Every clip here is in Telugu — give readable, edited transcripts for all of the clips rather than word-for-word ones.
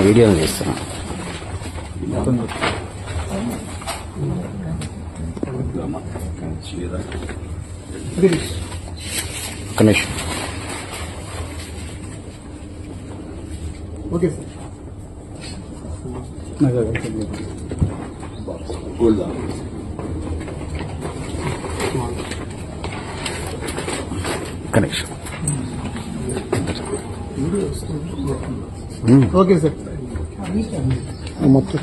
వీడియో చేస్తున్నా. ఒక్క నిమిషం. Okay sir. Connection. Okay sir. మొత్తం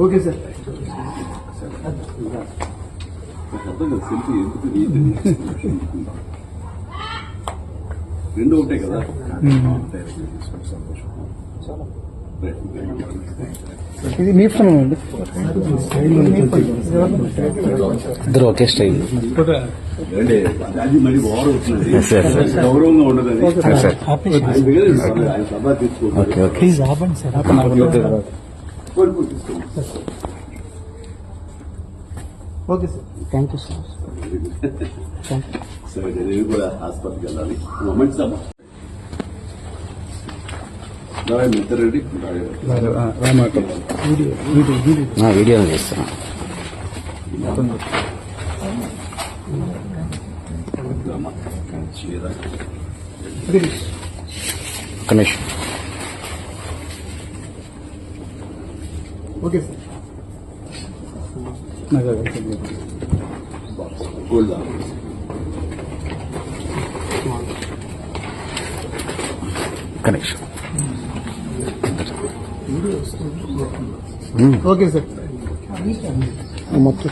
ఓకే సార్. రెండు ఒకటే కదా. ఇది మీ ఫోన్ అండి. ఇద్దరు ఒకే స్టైల్. అది మరి ఓవర్ అవుతుంది, గౌరవంగా ఉండదు. ఆయన సభ తీసుకోవాలి. Okay sir. Thank you sir. సరే, నేను కూడా హాస్పిటల్కి వెళ్ళాలి. మొమెంట్స్ అమ్మా రెడ్డి వీడియో చేస్తున్నా. ఒక్క నిమిషం. Okay sir. Connection. Okay sir. మొత్తం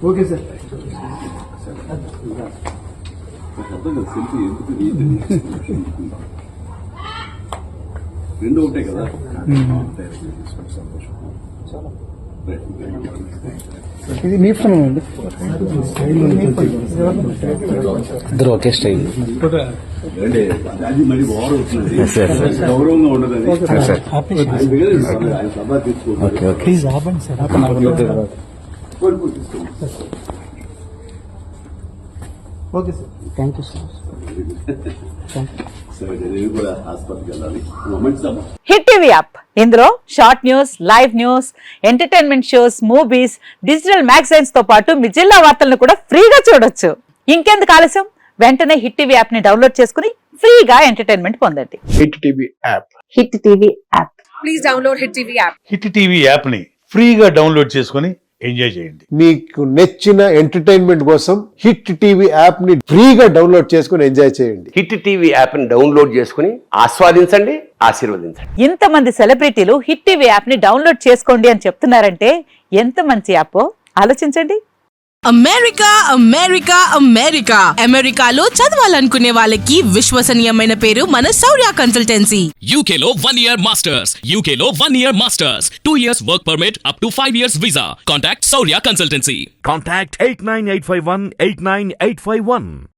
ఓకే సార్. సెల్ఫీ ఎందుకు రెండు ఒకటే కదా. ఇది మీ ఫోన్ అండి. ఇద్దరు ఒకే స్టైల్. అది మరి ఓవర్ అవుతుంది, గౌరవంగా ఉండదు. ఆయన సభ తీసుకోవాలి. Okay sir. Thank you sir. సరే, నేను కూడా హాస్పిటల్కి వెళ్ళాలి. మొమెంట్స్ అమ్మా హిట్ టీవీ యాప్. ఇందులో short news, live news, entertainment shows, movies, digital magazines తో పాటు మీ జిల్లా వార్తలను కూడా ఫ్రీగా చూడొచ్చు. ఇంకెందుకు ఆలస్యం? వెంటనే హిట్ టీవీ యాప్ ని డౌన్లోడ్ చేసుకుని ఫ్రీగా ఎంటర్టైన్మెంట్ పొందండి. Hit TV app. Hit TV app. Please download hit TV app. Hit TV app ని ఫ్రీగా డౌన్లోడ్ చేసుకుని ఎంజాయ్ చేయండి. మీకు నచ్చిన ఎంటర్టైన్మెంట్ కోసం హిట్ టీవీ యాప్ ని ఫ్రీగా డౌన్లోడ్ చేసుకుని ఎంజాయ్ చేయండి. హిట్ టీవీ యాప్ ని డౌన్లోడ్ చేసుకుని ఆస్వాదించండి, ఆశీర్వదించండి. ఇంతమంది సెలబ్రిటీలు హిట్ టీవీ యాప్ ని డౌన్లోడ్ చేసుకోండి అని చెప్తున్నారంటే ఎంత మంచి యాప్ ఆలోచించండి. అమెరికా అమెరికా అమెరికా అమెరికాలో చదవాలనుకునే వాళ్ళకి విశ్వసనీయమైన పేరు మన శౌర్య కన్సల్టెన్సీ. UK లో 1 year masters, UK లో 1 year masters, 2 years work permit up to 5 years visa. Contact Saurya Consultancy. Contact 89851 89851.